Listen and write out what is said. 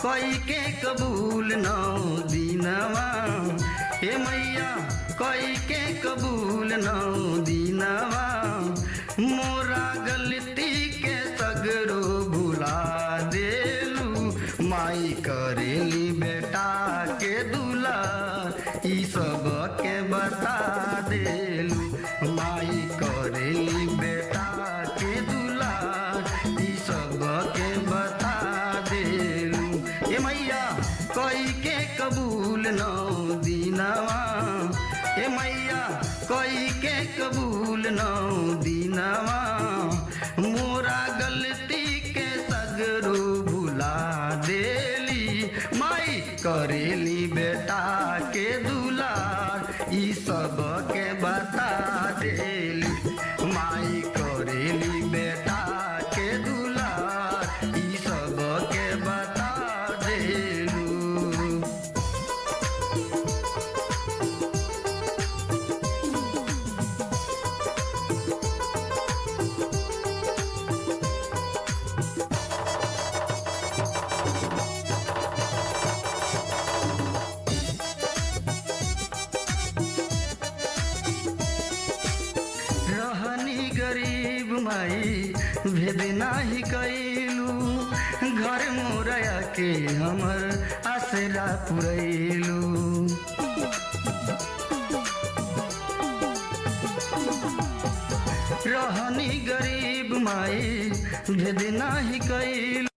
कई के कबूल 9 दिनवा हे मैया कई के कबूल 9 दिनवा मोरा गलती के सगरो भुला देलू माई करेली बेटा के दूल्हा ई सब के बता देलू माई करेली बेटा के दूल्हा ई सब के बता देलू ए मैया कई के कबूल 9 दिनवा ए मैया कई के कबूल 9 दिनवा मोरा गलती के सगरो भुला देली माई करेली बेटा के दूल्हा ई सब के बता देली माई करेली बेटा के दूल्हा ई सब के बता देलू। रहनी गरीब माई भेद नाही कैलू घर मोरया के हमर आसरा पुरैलू रहनी गरीब माई भेद नाही कैलू